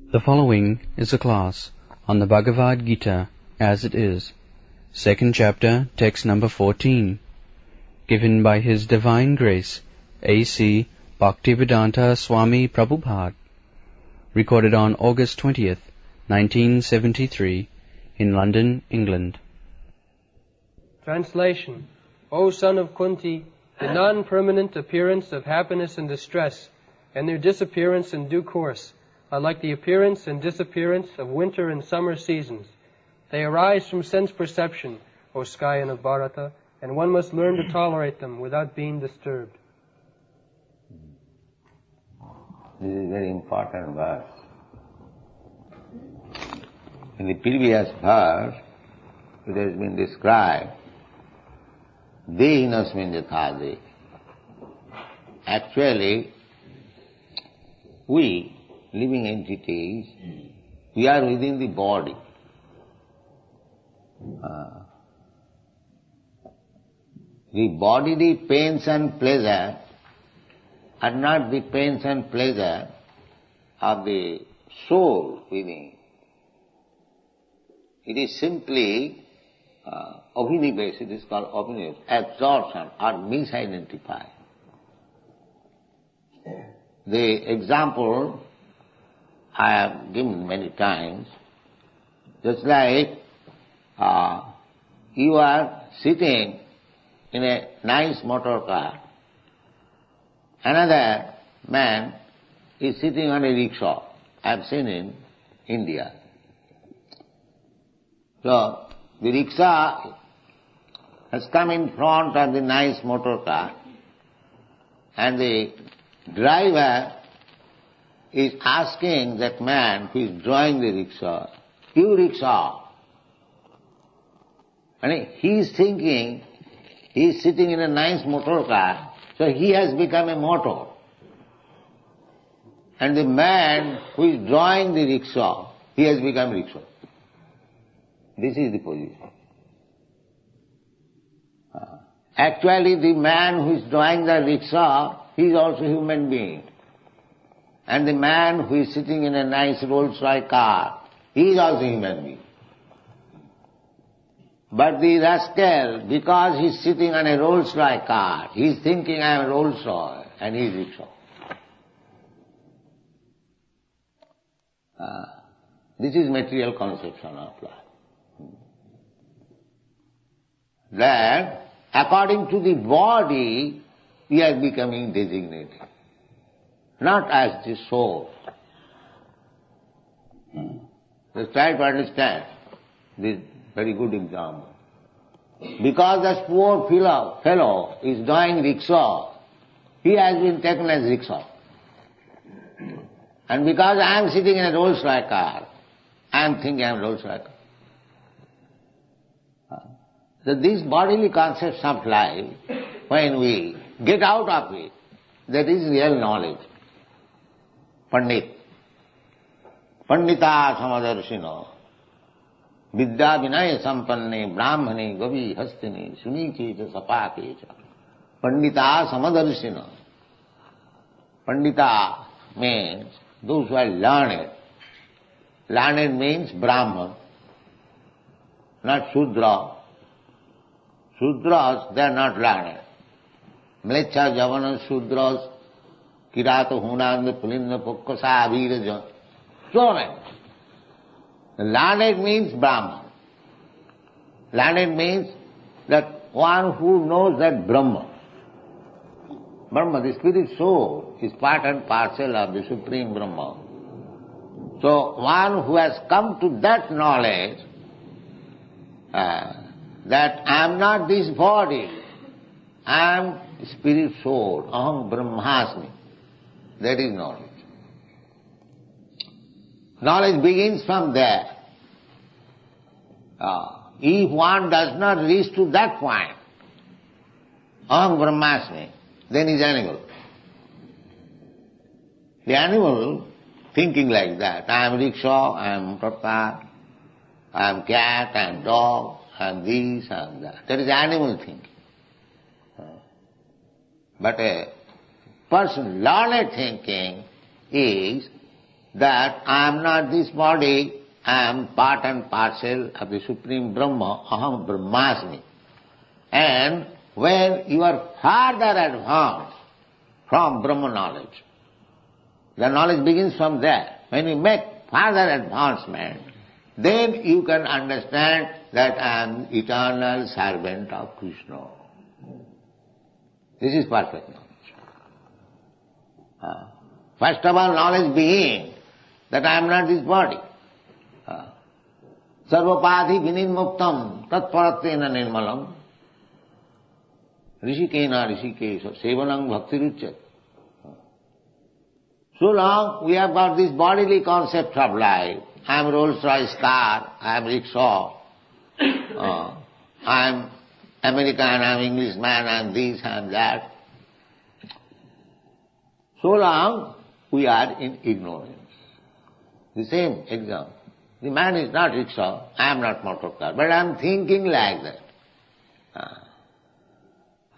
The following is a class on the Bhagavad-gītā As It Is, second chapter, text number 14, given by His Divine Grace, A.C. Bhaktivedanta Swami Prabhupada, recorded on August 20th, 1973, in London, England. Translation. O son of Kunti, the non-permanent appearance of happiness and distress, and their disappearance in due course, are like the appearance and disappearance of winter and summer seasons. They arise from sense perception, O Skyan of Bharata, and one must learn to tolerate them without being disturbed. This is a very important verse. In the previous verse, it has been described, Dehinasmin jathāde. Actually, we, living entities, we are within the body. The bodily pains and pleasure are not the pains and pleasure of the soul within. It is simply abhinivesh, it is called abhinivesh, absorption or misidentify. The example I have given many times, just like you are sitting in a nice motor car, another man is sitting on a rickshaw. I have seen in India. So, the rickshaw has come in front of the nice motor car, and the driver is asking that man who is drawing the rickshaw, "You rickshaw." And he is thinking he is sitting in a nice motor car, so he has become a motor. And the man who is drawing the rickshaw, he has become rickshaw. This is the position. Actually, the man who is drawing the rickshaw, he is also a human being. And the man who is sitting in a nice Rolls-Royce car, he is also a human being. But the rascal, because he is sitting on a Rolls-Royce car, he is thinking, I am Rolls-Royce, and he is rickshaw. This is material conception of life. That according to the body, we are becoming designated, not as the soul. Let's try to understand this very good example. Because this poor fellow is drawing rickshaw, he has been taken as rickshaw. And because I am sitting in a Rolls-Royce car, I am thinking I am Rolls-Royce car. So these bodily concepts of life, when we get out of it, that is real knowledge. Pandit. Pandita samadarshino. Vidya vinaya sampanne brahmane gavi hastine sunikecha sapakecha. Pandita samadarshino. Pandita means those who are learned. Learned means Brahman, not Shudra. Shudras, they are not learned. Mlecha, Javana, Shudras, Kirata, Hunanda, Pulinda, Pukkasa, Aviraja, so many. Learned means Brahman. Learned means that one who knows that Brahma. Brahma, the spirit soul, is part and parcel of the Supreme Brahma. So one who has come to that knowledge, that I am not this body, I am spirit soul, aham brahmasmi. That is knowledge. Knowledge begins from there. If one does not reach to that point, aham brahmasmi, then he is animal. The animal thinking like that, I am rickshaw, I am motor car, I am cat, I am dog, I am this, I am that. That is animal thinking. But a person learned thinking is that I am not this body, I am part and parcel of the Supreme Brahma, Aham Brahmasmi. And when you are farther advanced from Brahma knowledge, the knowledge begins from there. When you make further advancement, then you can understand that I am eternal servant of Krishna. This is perfect knowledge. First of all, knowledge being that I am not this body. Sarvapādhi vinimuktam tatparatena nirmalam rishikena rishikesha sevanam bhaktiruchyate. So long we have got this bodily concept of life. I am Rolls-Royce car, I am rickshaw, I am American, I am Englishman, I am this, I am that. So long we are in ignorance. The same example. The man is not rickshaw, I am not motor car, but I am thinking like that.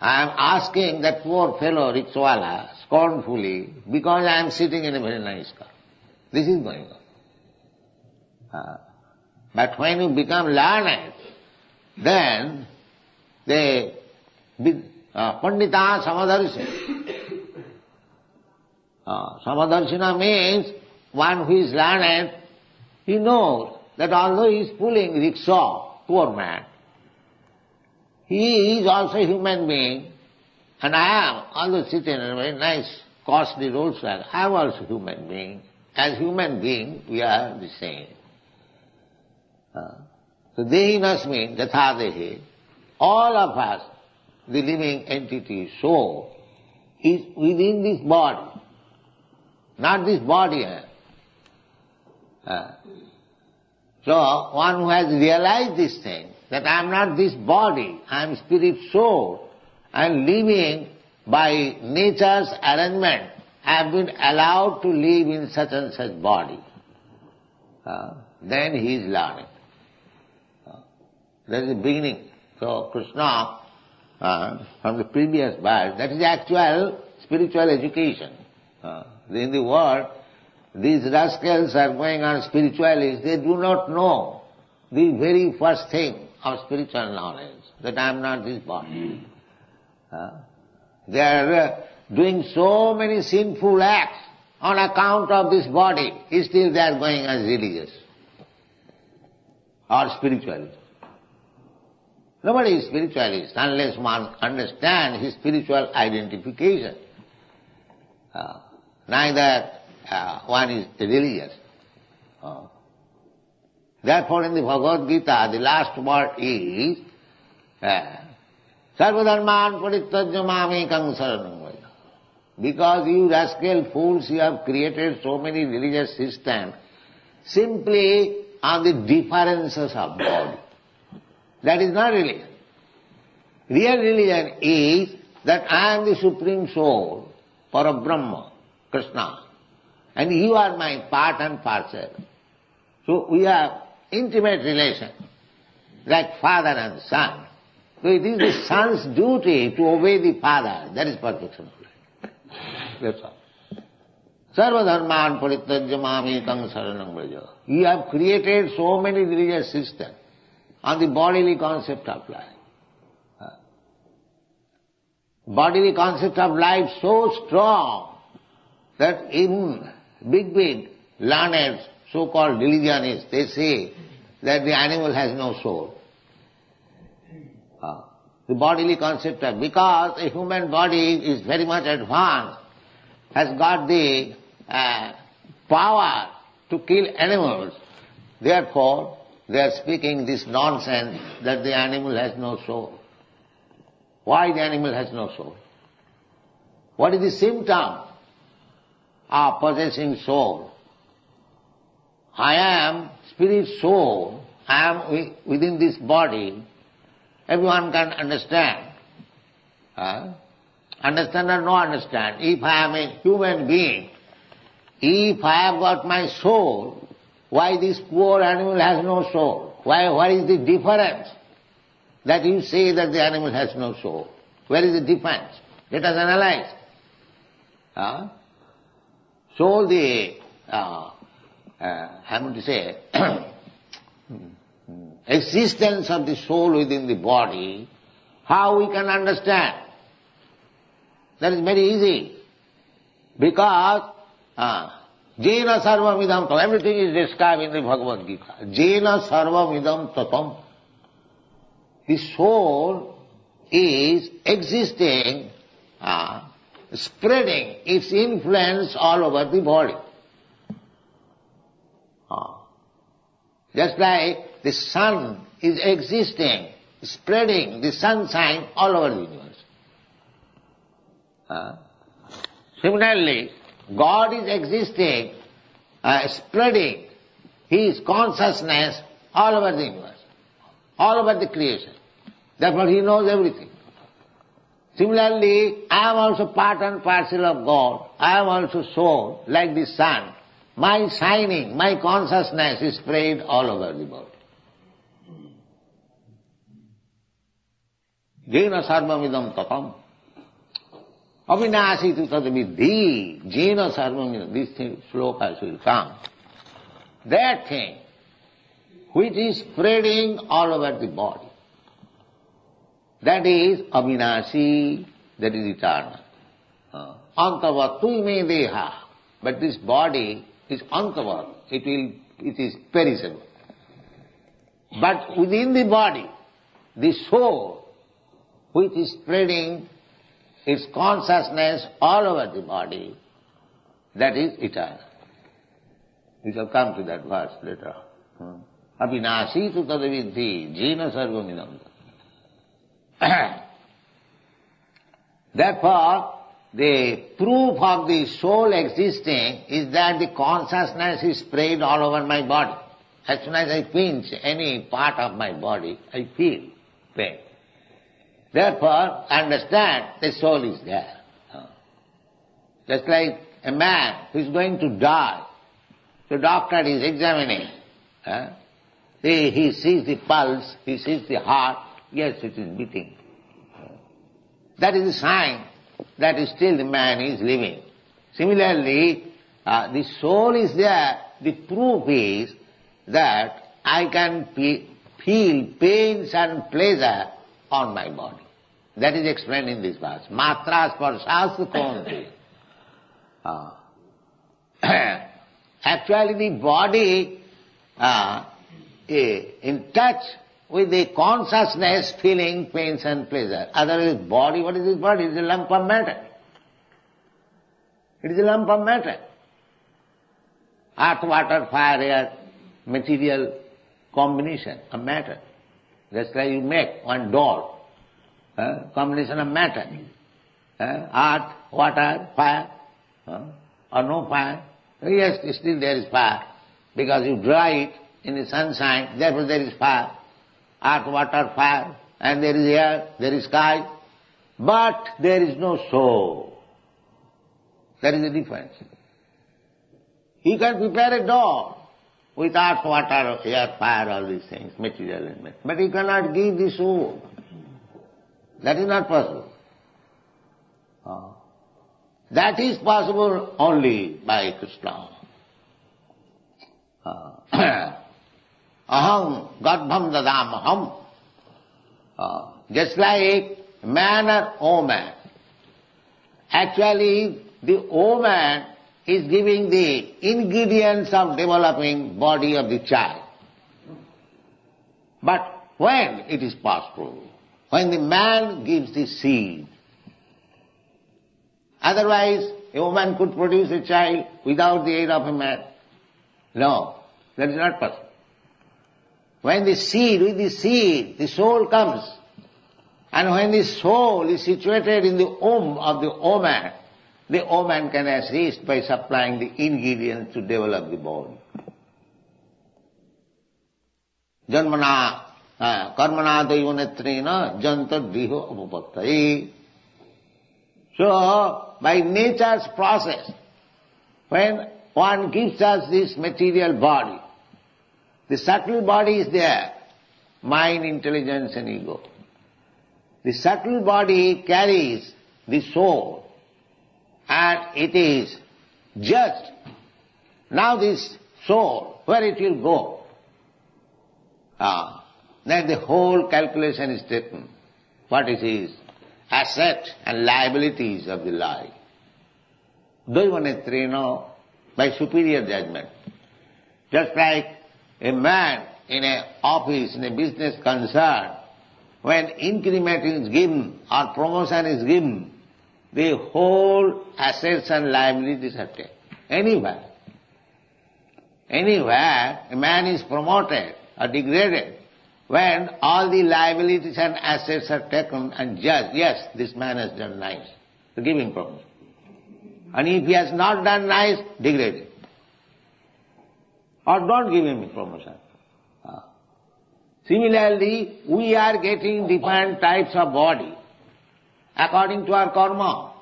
I am asking that poor fellow rickshawala scornfully because I am sitting in a very nice car. This is going on. But when you become learned, then they Pandita Samadarshina. Samadarshina means one who is learned, he knows that although he is pulling rickshaw, poor man, he is also a human being, and I am, although sitting in a very nice, costly roadside, I am also a human being. As human being, we are the same. So dehinasmin yatha dehi, all of us, the living entity, soul, is within this body, not this body. So one who has realized this thing, that I am not this body, I am spirit soul, and living by nature's arrangement, I have been allowed to live in such and such body. Then he is learning. That is the beginning. So Krishna, from the previous verse, that is actual spiritual education. In the world, these rascals are going on spiritualists, they do not know the very first thing of spiritual knowledge, that I am not this body. They are doing so many sinful acts on account of this body, still they are going as religious or spiritualist. Nobody is spiritualist unless one understands his spiritual identification. Neither one is religious. Therefore in the Bhagavad-gītā, the last word is Sarvadharman parityajya mamekam saranam vraja. Because you rascal fools, you have created so many religious systems simply on the differences of body. That is not religion. Real religion is that I am the Supreme Soul, Parabrahma, Krishna, and you are my part and parcel. So we have intimate relation, like father and son. So it is the son's duty to obey the father. That is perfection of life. That's all. Sarvadharman parityajya mamekam saranam vraja. You have created so many religious systems on the bodily concept of life. Bodily concept of life so strong that even big learned so-called religionists, they say that the animal has no soul. The bodily concept of, because a human body is very much advanced, has got the power to kill animals, therefore they are speaking this nonsense that the animal has no soul. Why the animal has no soul? What is the symptom of possessing soul? I am spirit soul, I am within this body. Everyone can understand. Understand or no understand. If I am a human being, if I have got my soul, why this poor animal has no soul? What is the difference that you say that the animal has no soul? Where is the difference? Let us analyze. So the I want to say, existence of the soul within the body, how we can understand? That is very easy. Because Jena sarvam idam tatam, everything is described in the Bhagavad-gītā. Jena sarvam idam tatam. The soul is existing, spreading its influence all over the body. Just like the sun is existing, spreading the sunshine all over the universe. Similarly, God is existing, spreading His consciousness all over the universe, all over the creation. Therefore He knows everything. Similarly, I am also part and parcel of God. I am also soul, like the sun. My shining, my consciousness is spread all over the body. Jena sarvamidam tatam. Avinasi tu tadvidhi. Jena sarvamidam. This thing, slokas will come. That thing which is spreading all over the body, that is avinasi, that is eternal. Antavatu me deha. But this body is antavat, it is perishable. But within the body, the soul, which is spreading its consciousness all over the body, that is eternal. We shall come to that verse later on. Abhinasi tu tadavidhi, jena sarvamidam. Therefore, the proof of the soul existing is that the consciousness is spread all over my body. As soon as I pinch any part of my body, I feel pain. Therefore, understand the soul is there. Just like a man who is going to die, the doctor is examining. He sees the pulse, he sees the heart, yes, it is beating. That is a sign that still the man is living. Similarly, the soul is there. The proof is that I can feel pains and pleasure on my body. That is explained in this verse. Matra sparshas konti. Actually, the body in touch with the consciousness feeling pains and pleasure. Otherwise, body, what is this body? It is a lump of matter. It is a lump of matter. Earth, water, fire, air, material combination of matter. Just like you make one doll, combination of matter. Earth, water, fire, or no fire. Yes, still there is fire. Because you dry it in the sunshine, therefore there is fire. Earth, water, fire, and there is air, there is sky, but there is no soul. That is the difference. He can prepare a doll with earth, water, air, fire, all these things, material element, but he cannot give the soul. That is not possible. That is possible only by Krishna. Aham gavtam dadam aham. Just like man or woman. Actually, the woman is giving the ingredients of developing body of the child. But when it is possible, when the man gives the seed, otherwise a woman could produce a child without the aid of a man. No, that is not possible. When the seed, with the seed, the soul comes. And when the soul is situated in the womb of the woman can assist by supplying the ingredients to develop the body. Janmana, karmana daivanetrena, janta driho apapattai. So, by nature's process, when one gives us this material body, the subtle body is there, mind, intelligence and ego. The subtle body carries the soul and it is just. Now this soul, where it will go. Then the whole calculation is taken. What is his asset and liabilities of the life. Daivanetrena, by superior judgment. Just like a man in an office, in a business concern, when increment is given or promotion is given, the whole assets and liabilities are taken. Anywhere a man is promoted or degraded, when all the liabilities and assets are taken and judged, yes, this man has done nice, to give him promotion. And if he has not done nice, degrade him. Or don't give him promotion. Similarly, we are getting different types of body according to our karma.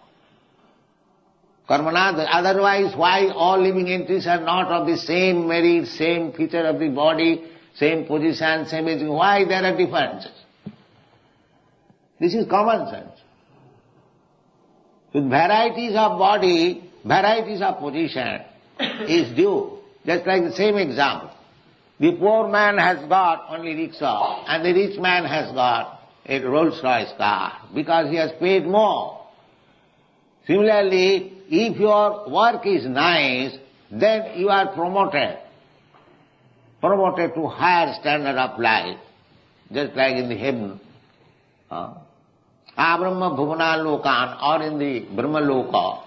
Otherwise, why all living entities are not of the same merit, same feature of the body, same position, same aging? Why there are differences? This is common sense. With varieties of body, varieties of position is due. Just like the same example. The poor man has got only rickshaw and the rich man has got a Rolls-Royce car because he has paid more. Similarly, if your work is nice, then you are promoted to higher standard of life, just like in the heaven. Abrahma Bhuvana Lokan, or in the Brahma Loka.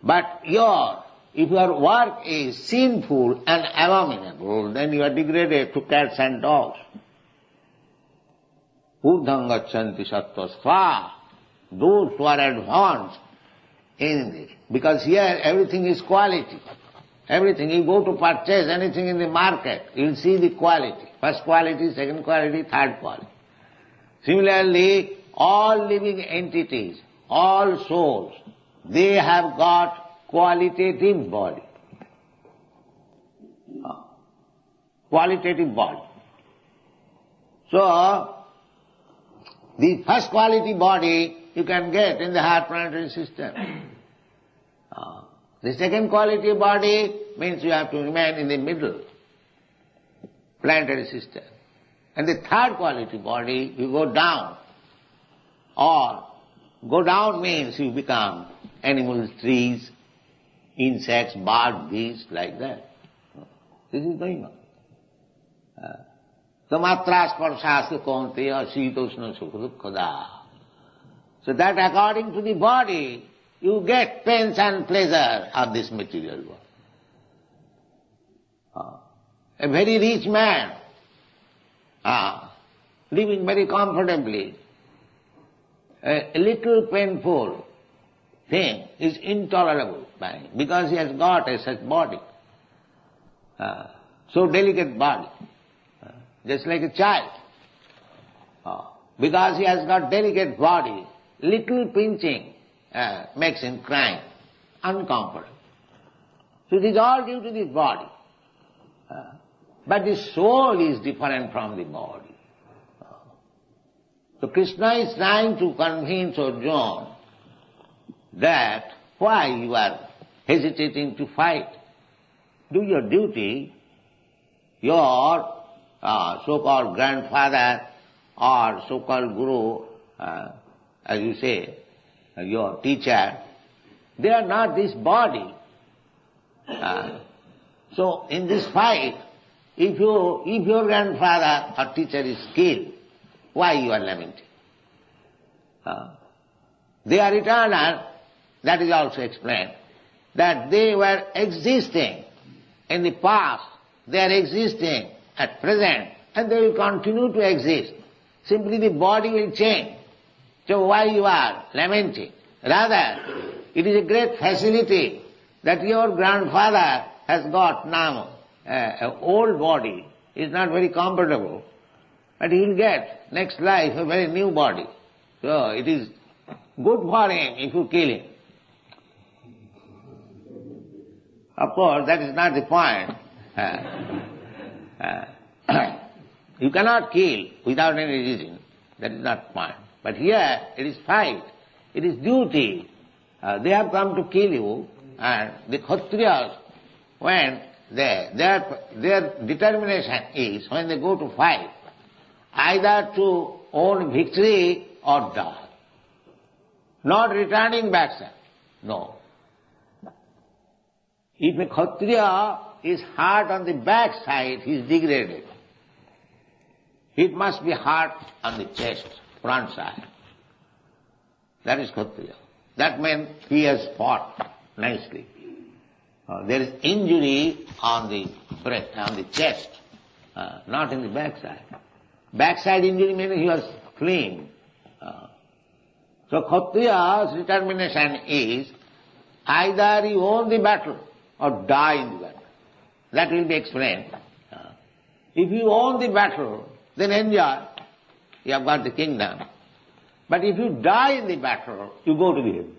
But if your work is sinful and abominable, then you are degraded to cats and dogs. Urdham gachanti sattvasva, those who are advanced because here everything is quality. Everything, you go to purchase anything in the market, you will see the quality. First quality, second quality, third quality. Similarly, all living entities, all souls, they have got qualitative body. Qualitative body. So, the first quality body you can get in the heart planetary system. The second quality body means you have to remain in the middle planetary system. And the third quality body, you go down. Or go down means you become animals, trees, insects, birds, beasts, like that. This is going on. Tamatra sparshasya kaunteya sitoshna sukha. So that according to the body, you get pains and pleasure of this material world. A very rich man, living very comfortably, a little painful thing is intolerable by him because he has got such body, so delicate body, just like a child. Because he has got delicate body, little pinching makes him crying, uncomfortable. So it is all due to this body. But the soul is different from the body. So Krishna is trying to convince Arjuna that why you are hesitating to fight. Do your duty. Your so-called grandfather or so-called guru, as you say, your teacher, they are not this body. So in this fight, if your grandfather or teacher is killed, why you are lamenting? They are eternal, that is also explained, that they were existing in the past, they are existing at present, and they will continue to exist. Simply the body will change. So why you are lamenting? Rather, it is a great facility that your grandfather has got now an old body, is not very comfortable, but he will get next life a very new body. So it is good for him if you kill him. Of course, that is not the point. You cannot kill without any reason. That is not the point. But here it is fight. It is duty. They have come to kill you, and the Kshatriyas, when their determination is, when they go to fight, either to own victory or die. Not returning backside. No. If a Kshatriya is hard on the backside, he is degraded. It must be hard on the chest, front side. That is Kshatriya. That means he has fought nicely. There is injury on the breast, on the chest, not in the backside. Backside injury means he was fleeing. So Kshatriya's determination is either you own the battle or die in the battle. That will be explained. If you own the battle, then enjoy. You have got the kingdom. But if you die in the battle, you go to the heaven.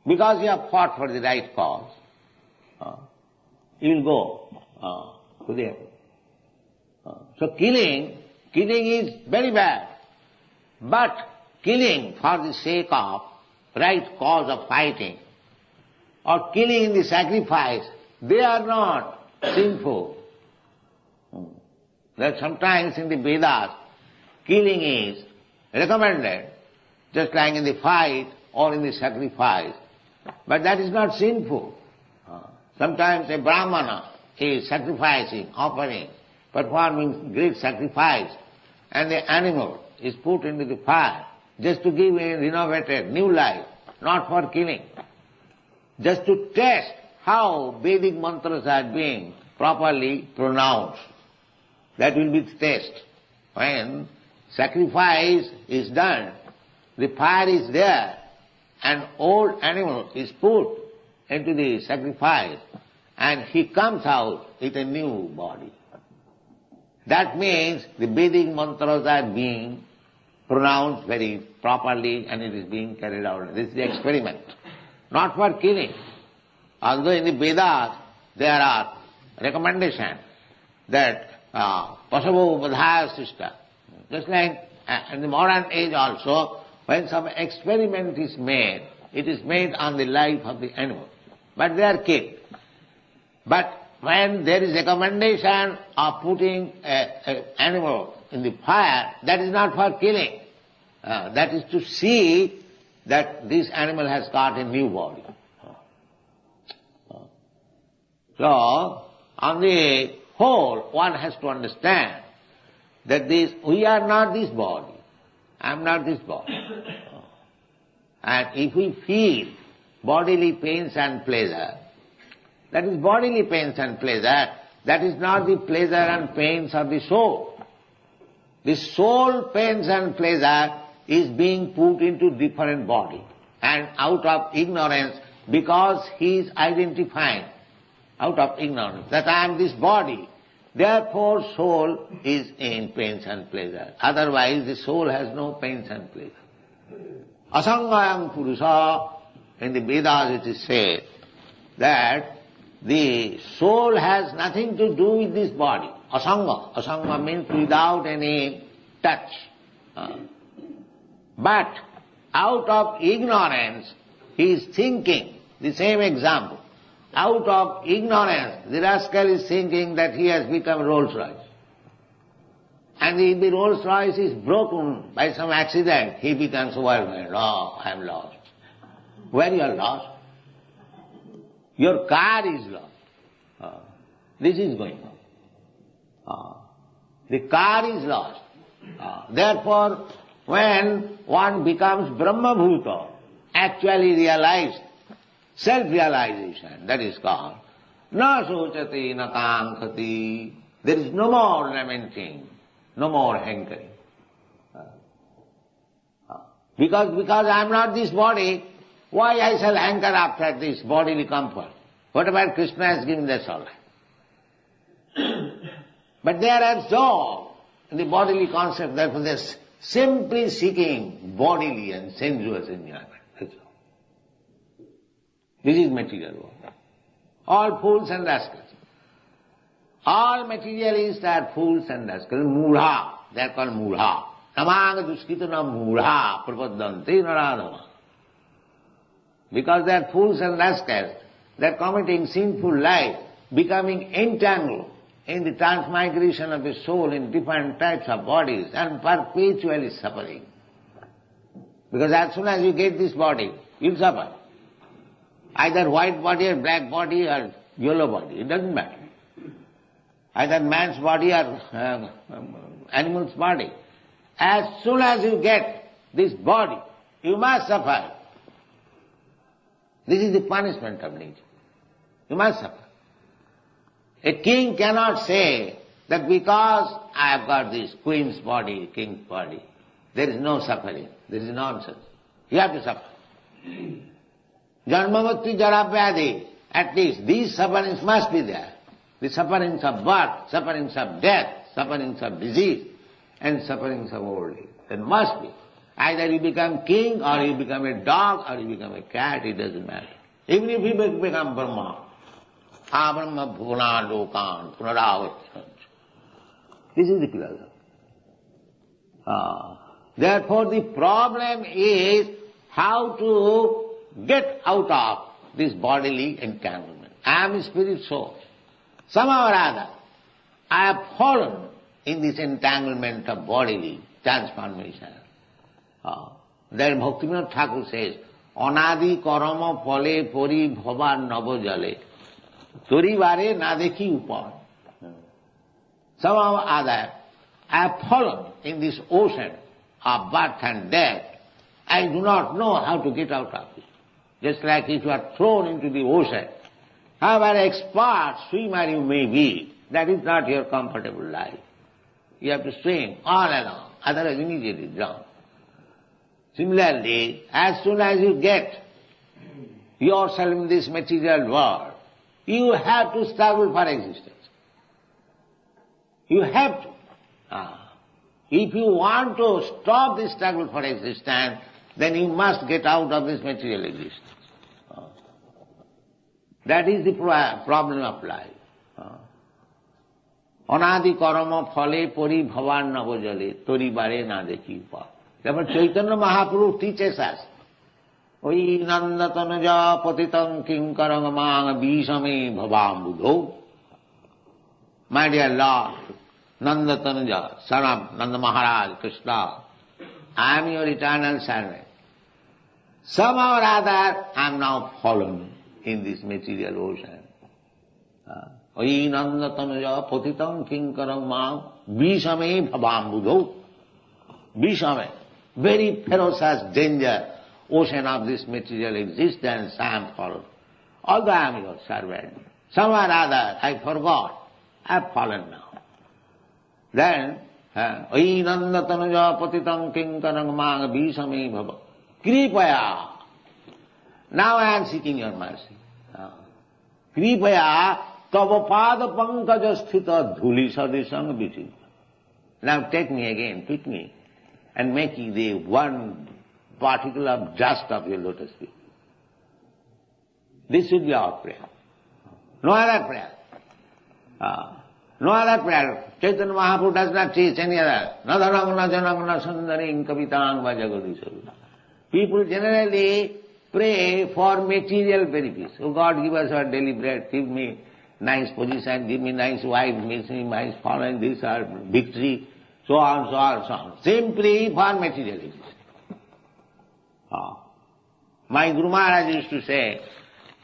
Because you have fought for the right cause, you will go to the heaven. So killing is very bad. But killing for the sake of right cause of fighting, or killing in the sacrifice, they are not sinful. That sometimes in the Vedas, killing is recommended, just like in the fight or in the sacrifice. But that is not sinful. Sometimes a Brahmana is sacrificing, offering, performing great sacrifice, and the animal is put into the fire just to give a renovated new life, not for killing. Just to test how Vedic mantras are being properly pronounced. That will be the test. When sacrifice is done, the fire is there, an old animal is put into the sacrifice, and he comes out with a new body. That means the Vedic mantras are being pronounced very properly and it is being carried out. This is the experiment. Not for killing. Although in the Vedas there are recommendations that Pasavo Vadhaya Sishta. Just like in the modern age also, when some experiment is made, it is made on the life of the animal. But they are killed. But when there is recommendation of putting an animal in the fire, that is not for killing. That is to see that this animal has got a new body. So, on the whole, one has to understand that we are not this body. I am not this body. And if we feel bodily pains and pleasure, that is bodily pains and pleasure, that is not the pleasure and pains of the soul. The soul pains and pleasure is being put into different body. And out of ignorance, because he is identifying, out of ignorance, that I am this body, therefore soul is in pains and pleasure. Otherwise the soul has no pains and pleasure. Asangayam Purusa, in the Vedas it is said that the soul has nothing to do with this body. Asanga. Asanga means without any touch. But out of ignorance, he is thinking, the same example, out of ignorance, the rascal is thinking that he has become Rolls Royce. And if the Rolls Royce is broken by some accident, he becomes overwhelmed. Oh, I am lost. Where you are lost? Your car is lost. This is going on. The car is lost. Therefore, when one becomes Brahma Bhuta, actually realized, self-realization, that is called, na sochati na kankhati, there is no more lamenting, no more hankering. Because I am not this body, why I shall hanker after this bodily comfort? Whatever Krishna has given, that's all right. But they are absorbed in the bodily concept, therefore they are simply seeking bodily and sensuous enjoyment. That's all. This is material world. All fools and rascals. All materialists are fools and rascals. Mudha, they are called mudha. Namaga duskitana mudha prapadanti naradhama. Because they are fools and rascals, They're committing sinful life, becoming entangled in the transmigration of the soul in different types of bodies and perpetually suffering. Because as soon as you get this body, you'll suffer. Either white body or black body or yellow body, it doesn't matter. Either man's body or animal's body. As soon as you get this body, you must suffer. This is the punishment of nature. You must suffer. A king cannot say that because I have got this queen's body, king's body, there is no suffering. There is nonsense. You have to suffer. Janmamukti Jaravyadi, at least these sufferings must be there. The sufferings of birth, sufferings of death, sufferings of disease, and sufferings of old age. There must be. Either you become king, or you become a dog, or you become a cat, it doesn't matter. Even if you become Brahma, Abrahma Bhuvana Lokan, Punaravartan. This is the philosophy. Therefore the problem is how to get out of this bodily entanglement. I am a spirit soul. Somehow or other, I have fallen in this entanglement of bodily transformation. There Bhaktivinoda Thakur says, Anadi karama pale pori bhava navo jale, tori vare na dekhi upar. Somehow or other, I have fallen in this ocean of birth and death. I do not know how to get out of it. Just like if you are thrown into the ocean, however expert swimmer you may be, that is not your comfortable life. You have to swim all along, otherwise immediately drown. Similarly, as soon as you get yourself in this material world, you have to struggle for existence. You have to. If you want to stop this struggle for existence, then you must get out of this material existence. That is the problem of life. Anadi karama phale pori bhavan navo jale, tori bare na dekhi upar. Therefore Chaitanya Mahaprabhu teaches us, Oi nandatanaja patitam kinkarang mang bishame bhavam buddho. My dear Lord, Nandatanaja, son of Nanda Maharaj, Krishna, I am your eternal servant. Somehow or other, I am now fallen in this material ocean. Oi Nandatanaja patitam kinkarang mang bishame bhavam buddho. Bishame, very ferocious danger, ocean of this material existence, I am fallen. Although I am your servant, somehow or other I forgot, I have fallen now. Then, Ai Nandatanaja patitam kinkarang mang bishame bhava. Kripaya. Now I am seeking your mercy. Kripaya tavapada pankaja sthita dhuli sadisang vichita. Now take me again, pick me, and make the one particle of dust of your lotus feet. This should be our prayer. No other prayer. No other prayer. Chaitanya Mahaprabhu does not teach any other. Nadarangana janangana sundaring kavitang vajagadisavita. People generally pray for material benefits. Oh God, give us our daily bread, give me nice position, give me nice wife, give me nice following, this or victory, so on, so on, so on. Simply for material existence. My Guru Maharaj used to say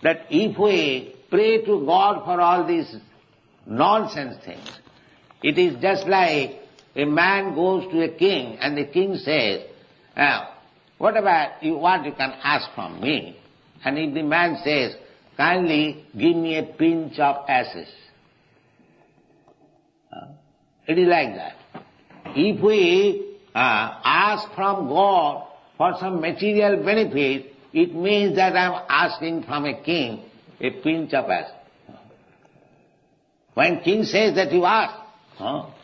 that if we pray to God for all these nonsense things, it is just like a man goes to a king and the king says, whatever you want you can ask from me. And if the man says, kindly give me a pinch of ashes. It is like that. If we ask from God for some material benefit, it means that I am asking from a king a pinch of ashes. When king says that you ask,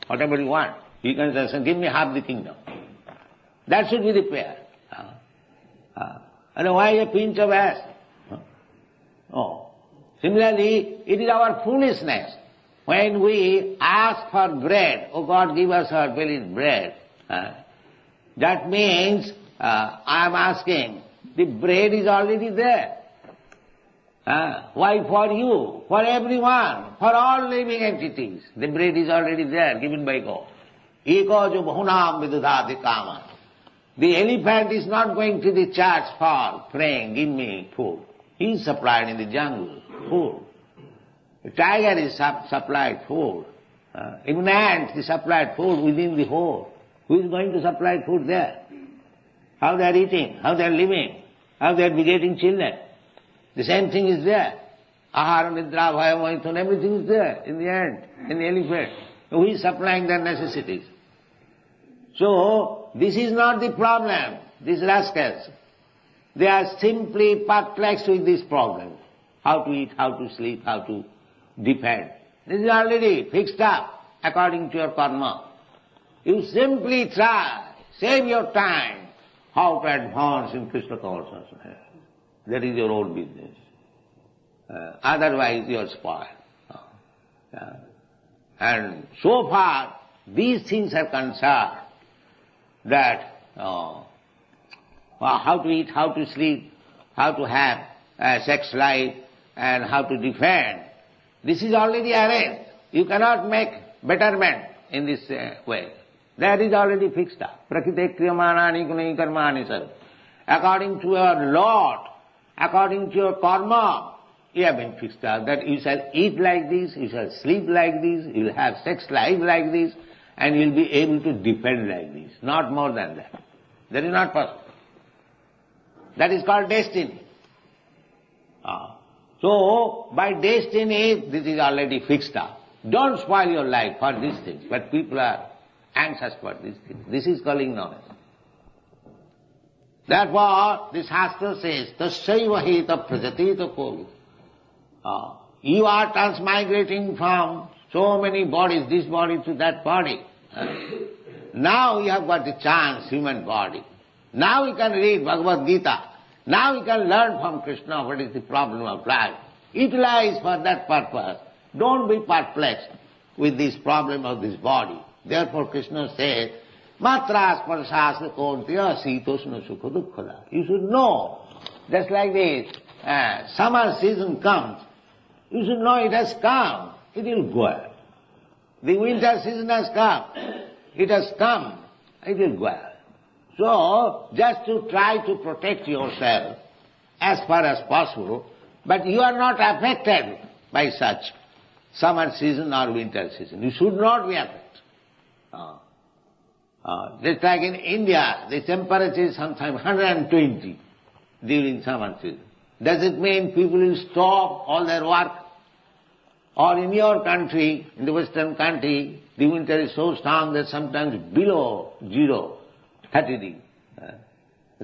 whatever you want, you can say, give me half the kingdom. That should be the prayer. And why a pinch of ash? Similarly, it is our foolishness. When we ask for bread, oh God, give us our belly's bread, that means I am asking, the bread is already there. Why for you? For everyone, for all living entities. The bread is already there, given by God. Eko jo bahunam vidudhati kama. The elephant is not going to the church for praying, give me food. He is supplied in the jungle, food. The tiger is supplied food. Even ants is supplied food within the hole. Who is going to supply food there? How they are eating, how they are living, how they are begetting children. The same thing is there. Ahara, nidra, bhaya, mohitan, everything is there in the ant, in the elephant. Who is supplying their necessities? So, this is not the problem, these rascals. They are simply perplexed with this problem. How to eat, how to sleep, how to defend. This is already fixed up according to your karma. You simply try, save your time, how to advance in Krishna consciousness. That is your own business. Otherwise you are spoiled. And so far, these things are concerned, that how to eat, how to sleep, how to have a sex life, and how to defend. This is already arranged. You cannot make betterment in this way. That is already fixed up. Prakrite kriyamanani gunai karmani sarva. According to your lot, according to your karma, you have been fixed up that you shall eat like this, you shall sleep like this, you will have sex life like this, and you will be able to defend like this. Not more than that. That is not possible. That is called destiny. So, by destiny, this is already fixed up. Don't spoil your life for these things, but people are anxious for these things. This is called ignorance. Therefore, the Shastra says, Tasyaiva heta prajatita kovi. You are transmigrating from so many bodies, this body to that body. Now you have got the chance, human body. Now you can read Bhagavad-gītā. Now you can learn from Krishna what is the problem of life. Utilize for that purpose. Don't be perplexed with this problem of this body. Therefore Krishna said, Matra sparshasya kontya sitoshna sukha dukkhada. You should know, just like this, summer season comes, you should know it has come, it will go away. The winter season has come, it has come, it will go away. So, just to try to protect yourself as far as possible, but you are not affected by such summer season or winter season. You should not be affected. Just like in India, the temperature is sometimes 120 during summer season. Does it mean people will stop all their work? Or in your country, in the Western country, the winter is so strong that sometimes below 0, 30 degrees.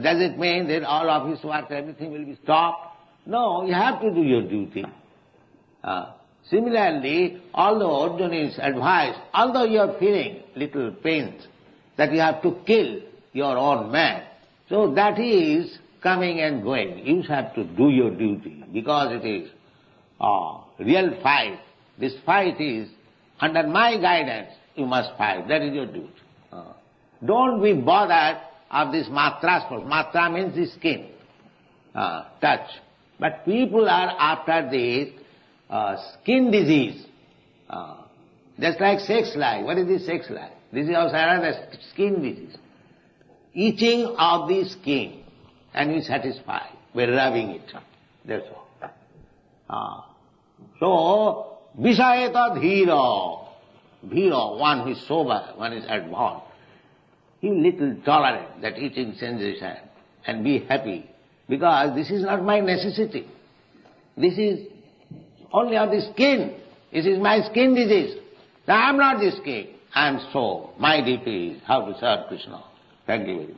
Does it mean that all office work, everything will be stopped? No, you have to do your duty. Similarly, although Arjuna is advised, although you are feeling little pains, that you have to kill your own man, so that is coming and going. You have to do your duty, because it is real fight. This fight is, under my guidance, you must fight. That is your duty. Don't be bothered of this matras. Matra means the skin, touch. But people are after this skin disease, just like sex life. What is this sex life? This is also another skin disease. Itching of the skin, and we satisfy by rubbing it. That's all. So, Vishayata dhira. Dhira, one who is sober, one is advanced. He little tolerate that itching sensation and be happy, because this is not my necessity. This is only of the skin. This is my skin disease. Now I am not the skin. I am soul. My duty is how to serve Krishna. Thank you very much.